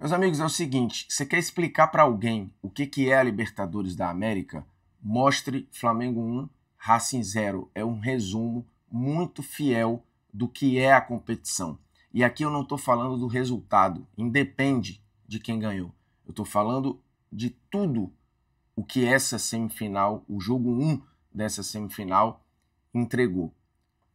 Meus amigos, é o seguinte, você quer explicar para alguém o que é a Libertadores da América? Mostre Flamengo 1, Racing 0. É um resumo muito fiel do que é a competição. E aqui eu não estou falando do resultado, independe de quem ganhou. Eu estou falando de tudo o que essa semifinal, o jogo 1 dessa semifinal, entregou.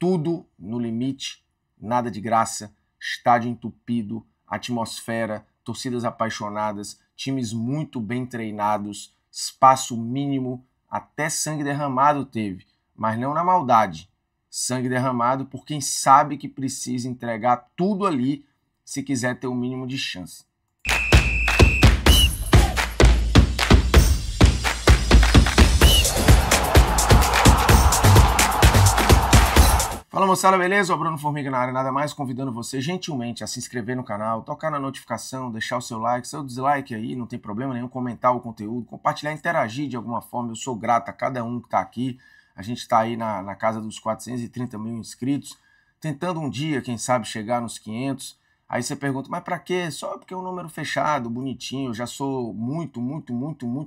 Tudo no limite, nada de graça, estádio entupido, atmosfera, torcidas apaixonadas, times muito bem treinados, espaço mínimo, até sangue derramado teve, mas não na maldade. Sangue derramado por quem sabe que precisa entregar tudo ali se quiser ter o mínimo de chance. Fala moçada, beleza? O Bruno Formiga na área, nada mais convidando você gentilmente a se inscrever no canal, tocar na notificação, deixar o seu like, seu dislike aí, não tem problema nenhum, comentar o conteúdo, compartilhar, interagir de alguma forma. Eu sou grato a cada um que está aqui. A gente está aí na casa dos 430 mil inscritos, tentando um dia, quem sabe, chegar nos 500. Aí você pergunta, mas para quê? Só porque é um número fechado, bonitinho. Eu já sou muito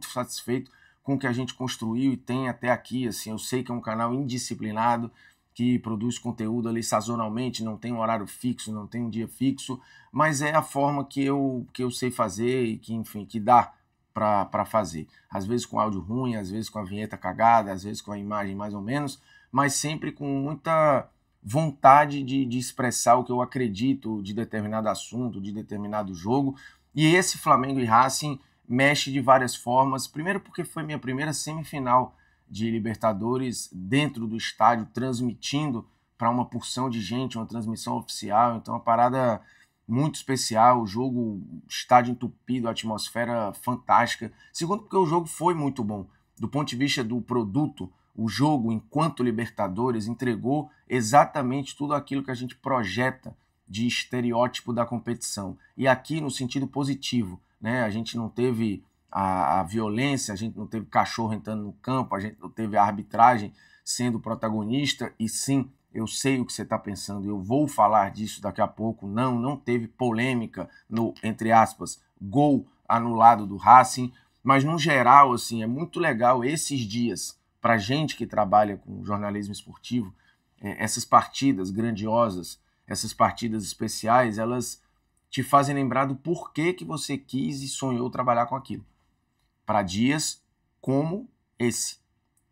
satisfeito com o que a gente construiu e tem até aqui. Assim, eu sei que é um canal indisciplinado, que produz conteúdo ali sazonalmente, não tem um horário fixo, não tem um dia fixo, mas é a forma que eu sei fazer e que, enfim, que dá para fazer. Às vezes com áudio ruim, às vezes com a vinheta cagada, às vezes com a imagem mais ou menos, mas sempre com muita vontade de expressar o que eu acredito de determinado assunto, de determinado jogo. E esse Flamengo e Racing mexe de várias formas. Primeiro porque foi minha primeira semifinal de Libertadores dentro do estádio, transmitindo para uma porção de gente, uma transmissão oficial. Então, uma parada muito especial, o jogo, estádio entupido, atmosfera fantástica. Segundo, porque o jogo foi muito bom. Do ponto de vista do produto, o jogo, enquanto Libertadores, entregou exatamente tudo aquilo que a gente projeta de estereótipo da competição. E aqui no sentido positivo, né? A gente não teve a violência, a gente não teve cachorro entrando no campo, a gente não teve a arbitragem sendo protagonista, e sim, eu sei o que você está pensando, eu vou falar disso daqui a pouco. Não teve polêmica no, entre aspas, gol anulado do Racing, mas no geral, assim, é muito legal esses dias, para gente que trabalha com jornalismo esportivo, essas partidas grandiosas, essas partidas especiais, elas te fazem lembrar do porquê que você quis e sonhou trabalhar com aquilo. Para dias como esse,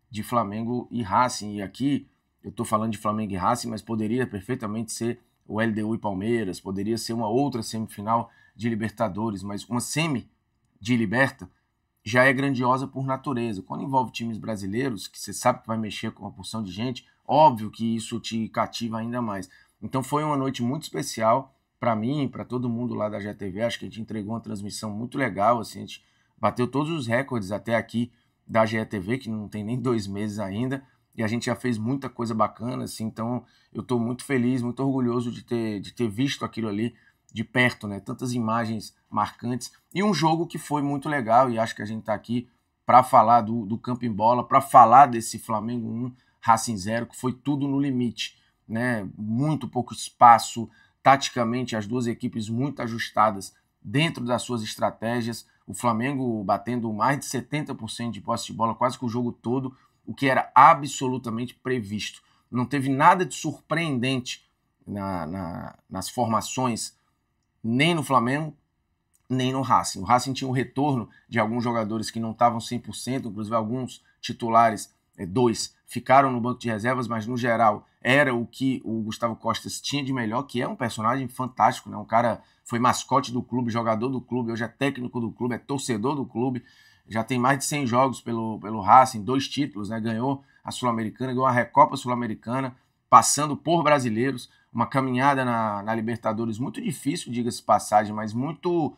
de Flamengo e Racing. E aqui eu estou falando de Flamengo e Racing, mas poderia perfeitamente ser o LDU e Palmeiras, poderia ser uma outra semifinal de Libertadores, mas uma semi de Liberta já é grandiosa por natureza. Quando envolve times brasileiros, que você sabe que vai mexer com uma porção de gente, óbvio que isso te cativa ainda mais. Então foi uma noite muito especial para mim, para todo mundo lá da GTV. Acho que a gente entregou uma transmissão muito legal, assim, a gente bateu todos os recordes até aqui da GTV, que não tem nem 2 meses ainda, e a gente já fez muita coisa bacana, assim, então eu estou muito feliz, muito orgulhoso de ter visto aquilo ali de perto, né? Tantas imagens marcantes, e um jogo que foi muito legal, e acho que a gente está aqui para falar do campo em bola, para falar desse Flamengo 1, Racing 0, que foi tudo no limite, né? Muito pouco espaço, taticamente as duas equipes muito ajustadas dentro das suas estratégias, o Flamengo batendo mais de 70% de posse de bola quase que o jogo todo, o que era absolutamente previsto. Não teve nada de surpreendente nas formações, nem no Flamengo, nem no Racing. O Racing tinha um retorno de alguns jogadores que não estavam 100%, inclusive alguns titulares, 2, ficaram no banco de reservas, mas no geral era o que o Gustavo Costa tinha de melhor, que é um personagem fantástico, né? Um cara foi mascote do clube, jogador do clube, hoje é técnico do clube, é torcedor do clube, já tem mais de 100 jogos pelo Racing, 2 títulos, né? Ganhou a Sul-Americana, ganhou a Recopa Sul-Americana, passando por brasileiros, uma caminhada na Libertadores muito difícil, diga-se passagem, mas muito...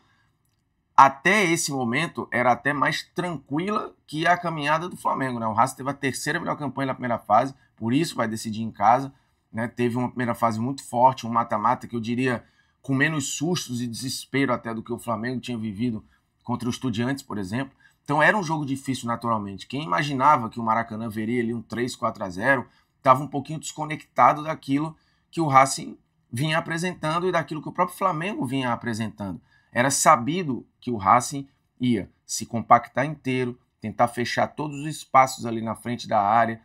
Até esse momento, era até mais tranquila que a caminhada do Flamengo, né? O Racing teve a terceira melhor campanha na primeira fase, por isso vai decidir em casa, né? Teve uma primeira fase muito forte, um mata-mata que eu diria com menos sustos e desespero até do que o Flamengo tinha vivido contra o Estudiantes, por exemplo. Então era um jogo difícil naturalmente. Quem imaginava que o Maracanã veria ali um 3-4-0, estava um pouquinho desconectado daquilo que o Racing vinha apresentando e daquilo que o próprio Flamengo vinha apresentando. Era sabido que o Racing ia se compactar inteiro, tentar fechar todos os espaços ali na frente da área,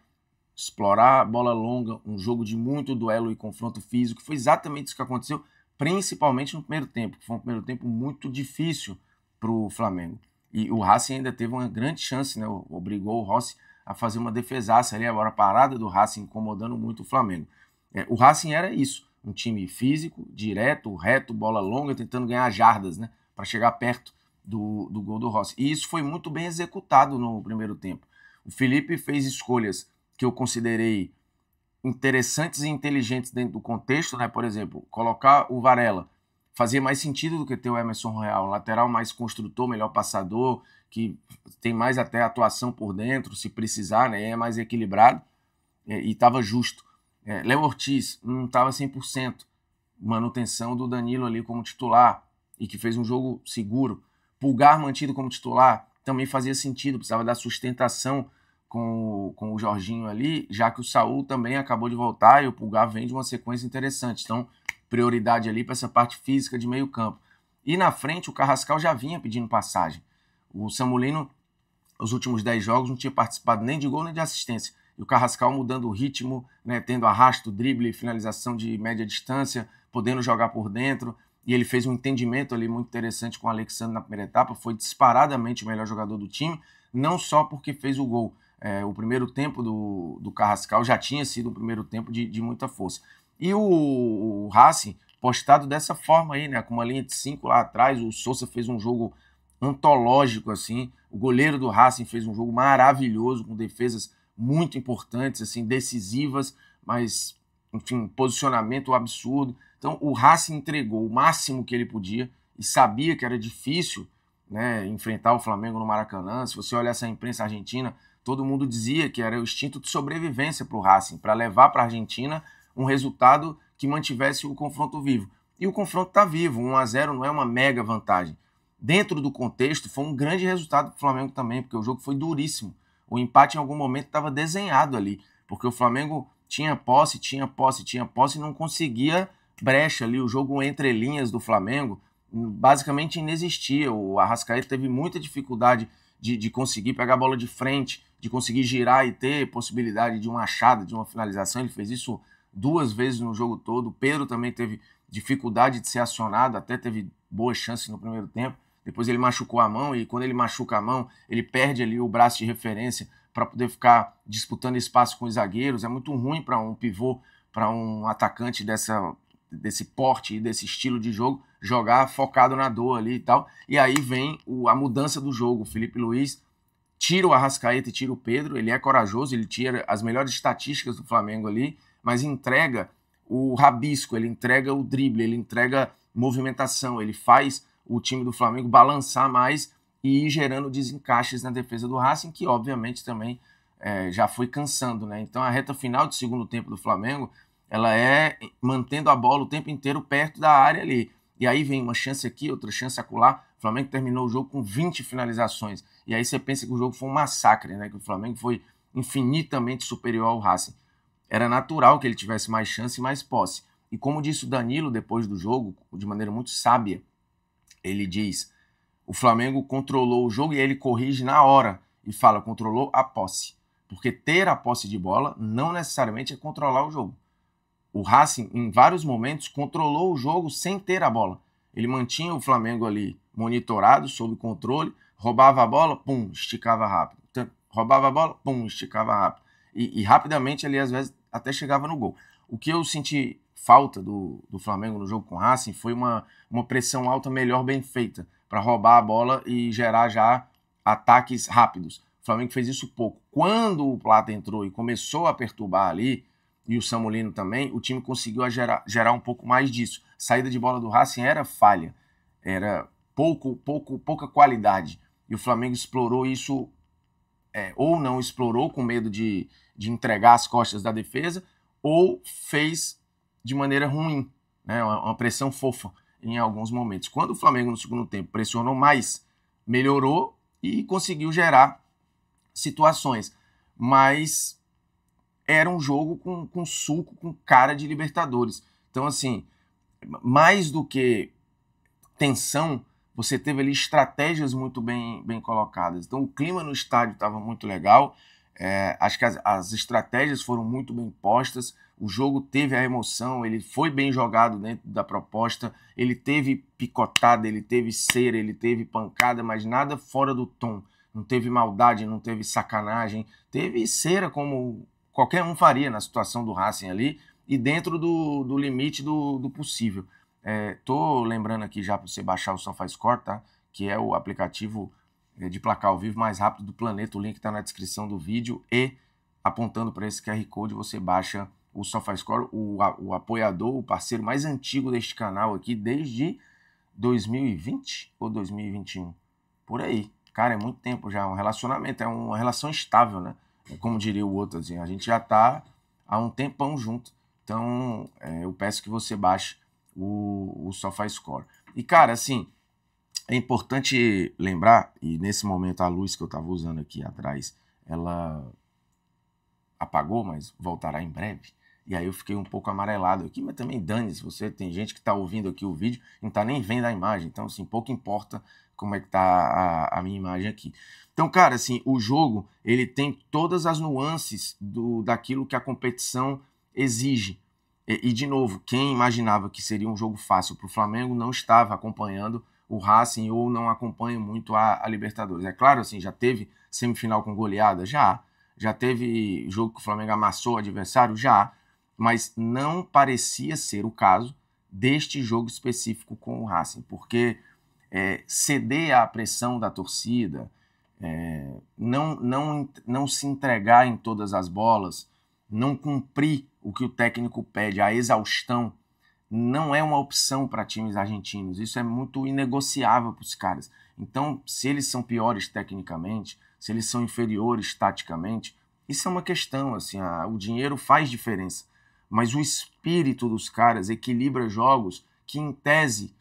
explorar a bola longa, um jogo de muito duelo e confronto físico. Foi exatamente isso que aconteceu, principalmente no primeiro tempo, que foi um primeiro tempo muito difícil para o Flamengo. E o Racing ainda teve uma grande chance, né? Obrigou o Rossi a fazer uma defesaça ali, agora a parada do Racing incomodando muito o Flamengo. O Racing era isso, um time físico, direto, reto, bola longa, tentando ganhar jardas, né? Para chegar perto do gol do Rossi. E isso foi muito bem executado no primeiro tempo. O Felipe fez escolhas que eu considerei interessantes e inteligentes dentro do contexto, né? Por exemplo, colocar o Varela fazia mais sentido do que ter o Emerson Royal, um lateral mais construtor, melhor passador, que tem mais até atuação por dentro, se precisar, né? É mais equilibrado e estava justo. Léo Ortiz não estava 100%, manutenção do Danilo ali como titular e que fez um jogo seguro. Pulgar mantido como titular também fazia sentido, precisava dar sustentação com o Jorginho ali, já que o Saul também acabou de voltar e o Pulgar vem de uma sequência interessante. Então, prioridade ali para essa parte física de meio campo. E na frente, o Carrascal já vinha pedindo passagem. O Samulino, os últimos 10 jogos, não tinha participado nem de gol nem de assistência. E o Carrascal mudando o ritmo, né, tendo arrasto, drible, finalização de média distância, podendo jogar por dentro. E ele fez um entendimento ali muito interessante com o Alexandre na primeira etapa, foi disparadamente o melhor jogador do time, não só porque fez o gol. O primeiro tempo do Carrascal já tinha sido um primeiro tempo de muita força. E o Racing, postado dessa forma aí, né, com uma linha de 5 lá atrás, o Sousa fez um jogo antológico, assim, o goleiro do Racing fez um jogo maravilhoso, com defesas muito importantes, assim, decisivas, mas, enfim, posicionamento absurdo. Então, o Racing entregou o máximo que ele podia e sabia que era difícil, né, enfrentar o Flamengo no Maracanã. Se você olhar essa imprensa argentina, todo mundo dizia que era o instinto de sobrevivência para o Racing, para levar para a Argentina um resultado que mantivesse o confronto vivo. E o confronto está vivo, 1-0 não é uma mega vantagem. Dentro do contexto, foi um grande resultado para o Flamengo também, porque o jogo foi duríssimo. O empate em algum momento estava desenhado ali, porque o Flamengo tinha posse e não conseguia brecha ali. O jogo entre linhas do Flamengo basicamente inexistia. O Arrascaeta teve muita dificuldade de conseguir pegar a bola de frente, de conseguir girar e ter possibilidade de uma achada, de uma finalização. Ele fez isso 2 vezes no jogo todo. O Pedro também teve dificuldade de ser acionado, até teve boas chances no primeiro tempo. Depois ele machucou a mão e quando ele machuca a mão, ele perde ali o braço de referência para poder ficar disputando espaço com os zagueiros. É muito ruim para um pivô, para um atacante desse porte e desse estilo de jogo, jogar focado na dor ali e tal. E aí vem a mudança do jogo. O Felipe Luiz tira o Arrascaeta e tira o Pedro. Ele é corajoso, ele tira as melhores estatísticas do Flamengo ali, mas entrega o rabisco, ele entrega o drible, ele entrega movimentação, ele faz o time do Flamengo balançar mais e ir gerando desencaixes na defesa do Racing, que obviamente também já foi cansando, né? Então a reta final do segundo tempo do Flamengo, ela é mantendo a bola o tempo inteiro perto da área ali. E aí vem uma chance aqui, outra chance acolá. O Flamengo terminou o jogo com 20 finalizações. E aí você pensa que o jogo foi um massacre, né? Que o Flamengo foi infinitamente superior ao Racing. Era natural que ele tivesse mais chance e mais posse. E como disse o Danilo depois do jogo, de maneira muito sábia, ele diz: o Flamengo controlou o jogo, e ele corrige na hora e fala: controlou a posse. Porque ter a posse de bola não necessariamente é controlar o jogo. O Racing, em vários momentos, controlou o jogo sem ter a bola. Ele mantinha o Flamengo ali monitorado, sob controle, roubava a bola, pum, esticava rápido. Roubava a bola, pum, esticava rápido. E rapidamente ali, às vezes, até chegava no gol. O que eu senti falta do Flamengo no jogo com o Racing foi uma pressão alta melhor, bem feita, para roubar a bola e gerar já ataques rápidos. O Flamengo fez isso pouco. Quando o Plata entrou e começou a perturbar ali, e o Samulino também, o time conseguiu gerar um pouco mais disso. A saída de bola do Racing era falha, era pouca qualidade. E o Flamengo explorou isso, ou não explorou com medo de entregar as costas da defesa, ou fez de maneira ruim, né? Uma pressão fofa em alguns momentos. Quando o Flamengo no segundo tempo pressionou mais, melhorou e conseguiu gerar situações. Mas era um jogo com suco, com cara de Libertadores. Então, assim, mais do que tensão, você teve ali estratégias muito bem colocadas. Então o clima no estádio estava muito legal, acho que as estratégias foram muito bem postas, o jogo teve a emoção, ele foi bem jogado dentro da proposta, ele teve picotada, ele teve cera, ele teve pancada, mas nada fora do tom. Não teve maldade, não teve sacanagem, teve cera como qualquer um faria na situação do Racing ali e dentro do limite do possível. Tô lembrando aqui já para você baixar o SofaScore, tá? Que é o aplicativo de placar ao vivo mais rápido do planeta. O link está na descrição do vídeo e apontando para esse QR Code você baixa o SofaScore, o apoiador, o parceiro mais antigo deste canal aqui desde 2020 ou 2021, por aí. Cara, é muito tempo já, um relacionamento, é uma relação estável, né? Como diria o outro, assim, a gente já tá há um tempão junto. Então, eu peço que você baixe o SofaScore. E, cara, assim, é importante lembrar, e nesse momento a luz que eu tava usando aqui atrás, ela apagou, mas voltará em breve. E aí eu fiquei um pouco amarelado aqui, mas também dane-se, você tem gente que tá ouvindo aqui o vídeo e não tá nem vendo a imagem, então, assim, pouco importa como é que tá a minha imagem aqui. Então, cara, assim, o jogo, ele tem todas as nuances daquilo que a competição exige. E, de novo, quem imaginava que seria um jogo fácil para o Flamengo não estava acompanhando o Racing ou não acompanha muito a Libertadores. É claro, assim, já teve semifinal com goleada? Já teve jogo que o Flamengo amassou o adversário? Já. Mas não parecia ser o caso deste jogo específico com o Racing, porque ceder à pressão da torcida, não se entregar em todas as bolas, não cumprir o que o técnico pede, a exaustão, não é uma opção para times argentinos. Isso é muito inegociável para os caras. Então, se eles são piores tecnicamente, se eles são inferiores taticamente, isso é uma questão, assim, o dinheiro faz diferença, mas o espírito dos caras equilibra jogos que, em tese,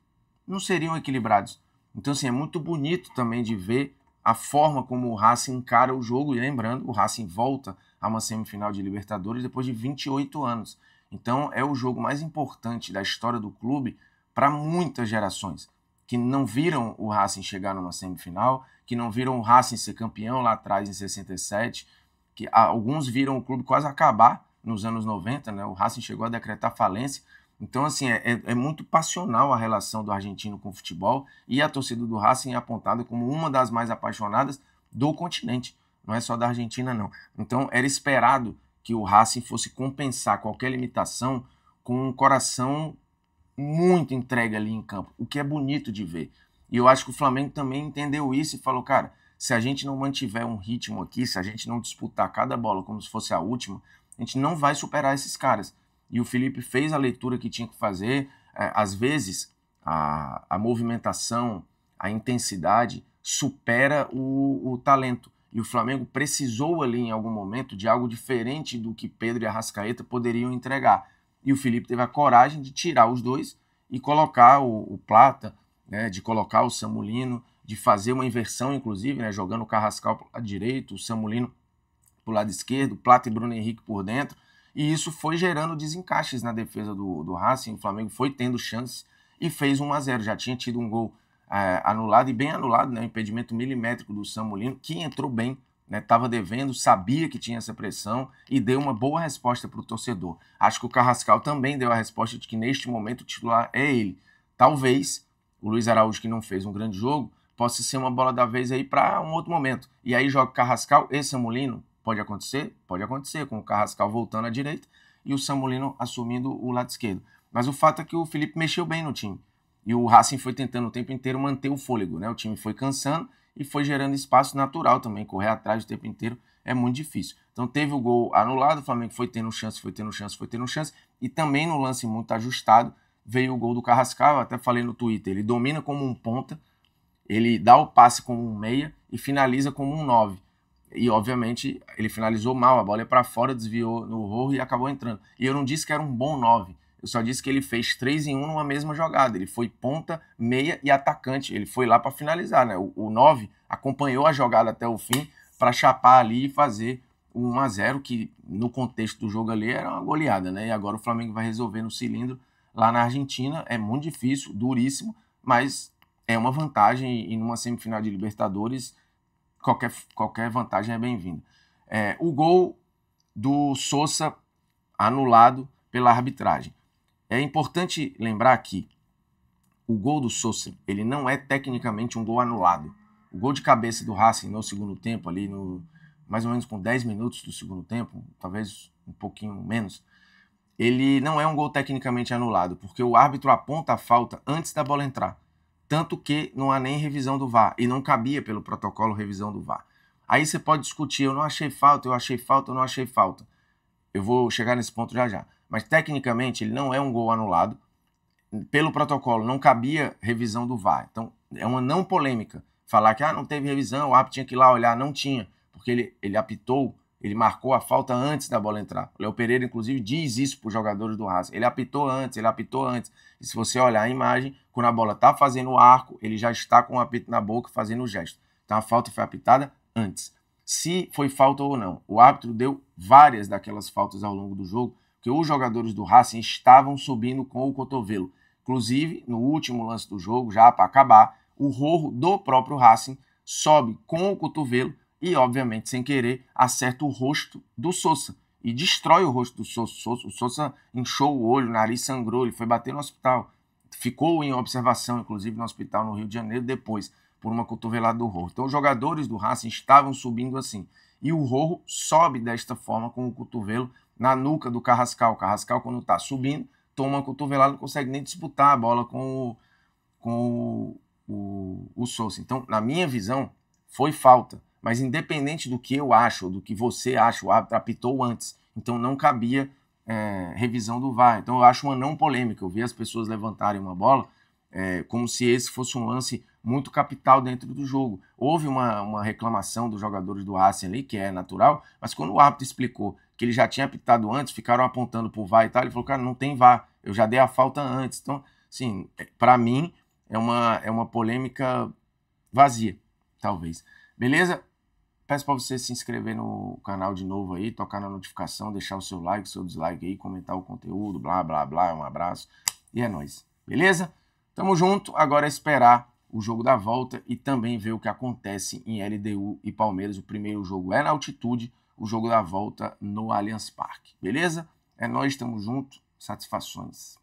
não seriam equilibrados. Então, assim, é muito bonito também de ver a forma como o Racing encara o jogo. E lembrando, o Racing volta a uma semifinal de Libertadores depois de 28 anos. Então, é o jogo mais importante da história do clube para muitas gerações que não viram o Racing chegar numa semifinal, que não viram o Racing ser campeão lá atrás em 67, que alguns viram o clube quase acabar nos anos 90, né? O Racing chegou a decretar falência. Então, assim, é muito passional a relação do argentino com o futebol, e a torcida do Racing é apontada como uma das mais apaixonadas do continente, não é só da Argentina, não. Então, era esperado que o Racing fosse compensar qualquer limitação com um coração muito entregue ali em campo, o que é bonito de ver. E eu acho que o Flamengo também entendeu isso e falou, cara, se a gente não mantiver um ritmo aqui, se a gente não disputar cada bola como se fosse a última, a gente não vai superar esses caras. E o Felipe fez a leitura que tinha que fazer. Às vezes, a movimentação, a intensidade supera o talento. E o Flamengo precisou ali, em algum momento, de algo diferente do que Pedro e Arrascaeta poderiam entregar. E o Felipe teve a coragem de tirar os dois e colocar o Plata, né, de colocar o Samulino, de fazer uma inversão, inclusive, né, jogando o Carrascal para o lado direito, o Samulino para o lado esquerdo, Plata e Bruno Henrique por dentro. E isso foi gerando desencaixes na defesa do Racing. O Flamengo foi tendo chances e fez 1-0. Já tinha tido um gol anulado, e bem anulado, né? Um impedimento milimétrico do Samulino, que entrou bem, estava devendo, sabia que tinha essa pressão e deu uma boa resposta para o torcedor. Acho que o Carrascal também deu a resposta de que neste momento o titular é ele. Talvez o Luiz Araújo, que não fez um grande jogo, possa ser uma bola da vez aí para um outro momento. E aí joga Carrascal e Samulino. Pode acontecer? Pode acontecer, com o Carrascal voltando à direita e o Samulino assumindo o lado esquerdo. Mas o fato é que o Felipe mexeu bem no time. E o Racing foi tentando o tempo inteiro manter o fôlego, né? O time foi cansando e foi gerando espaço natural também. Correr atrás o tempo inteiro é muito difícil. Então teve o gol anulado, o Flamengo foi tendo chance. E também no lance muito ajustado veio o gol do Carrascal. Eu até falei no Twitter, ele domina como um ponta, ele dá o passe como um meia e finaliza como um 9. E, obviamente, ele finalizou mal, a bola ia para fora, desviou no Rojo e acabou entrando. E eu não disse que era um bom 9, eu só disse que ele fez 3 em 1 numa mesma jogada. Ele foi ponta, meia e atacante. Ele foi lá para finalizar, né? O 9 acompanhou a jogada até o fim para chapar ali e fazer o 1-0, que no contexto do jogo ali era uma goleada, né? E agora o Flamengo vai resolver no cilindro lá na Argentina. É muito difícil, duríssimo, mas é uma vantagem e numa semifinal de Libertadores qualquer vantagem é bem-vinda. O gol do Sousa anulado pela arbitragem. É importante lembrar que o gol do Sousa, ele não é tecnicamente um gol anulado. O gol de cabeça do Racing no segundo tempo, ali mais ou menos com 10 minutos do segundo tempo, talvez um pouquinho menos, ele não é um gol tecnicamente anulado, porque o árbitro aponta a falta antes da bola entrar. Tanto que não há nem revisão do VAR, e não cabia pelo protocolo revisão do VAR. Aí você pode discutir, eu não achei falta, eu achei falta, eu não achei falta. Eu vou chegar nesse ponto já já. Mas tecnicamente ele não é um gol anulado. Pelo protocolo não cabia revisão do VAR. Então é uma não polêmica falar que não teve revisão, o árbitro tinha que ir lá olhar. Não tinha, porque ele apitou, ele marcou a falta antes da bola entrar. O Léo Pereira, inclusive, diz isso para os jogadores do Racing. Ele apitou antes. E se você olhar a imagem, quando a bola está fazendo o arco, ele já está com o apito na boca fazendo o gesto. Então a falta foi apitada antes. Se foi falta ou não, o árbitro deu várias daquelas faltas ao longo do jogo, porque os jogadores do Racing estavam subindo com o cotovelo. Inclusive, no último lance do jogo, já para acabar, o Rojo do próprio Racing sobe com o cotovelo e, obviamente, sem querer, acerta o rosto do Sousa e destrói o rosto do Sousa. O Sousa inchou o olho, o nariz sangrou, ele foi bater no hospital. Ficou em observação, inclusive, no hospital no Rio de Janeiro, depois, por uma cotovelada do Rojo. Então, os jogadores do Racing estavam subindo assim. E o Rojo sobe desta forma com o cotovelo na nuca do Carrascal. O Carrascal, quando está subindo, toma uma cotovelada, não consegue nem disputar a bola com o Sousa. Então, na minha visão, foi falta. Mas independente do que eu acho, ou do que você acha, o árbitro apitou antes. Então, não cabia revisão do VAR. Então, eu acho uma não polêmica. Eu vi as pessoas levantarem uma bola como se esse fosse um lance muito capital dentro do jogo. Houve uma reclamação dos jogadores do Racing ali, que é natural, mas quando o árbitro explicou que ele já tinha apitado antes, ficaram apontando pro VAR e tal, ele falou, cara, não tem VAR, eu já dei a falta antes. Então, assim, para mim, é uma polêmica vazia, talvez. Beleza? Peço para você se inscrever no canal de novo aí, tocar na notificação, deixar o seu like, seu dislike aí, comentar o conteúdo, blá, blá, blá, um abraço e é nóis. Beleza? Tamo junto, agora é esperar o jogo da volta e também ver o que acontece em LDU e Palmeiras. O primeiro jogo é na altitude, o jogo da volta no Allianz Parque. Beleza? É nóis, tamo junto, satisfações.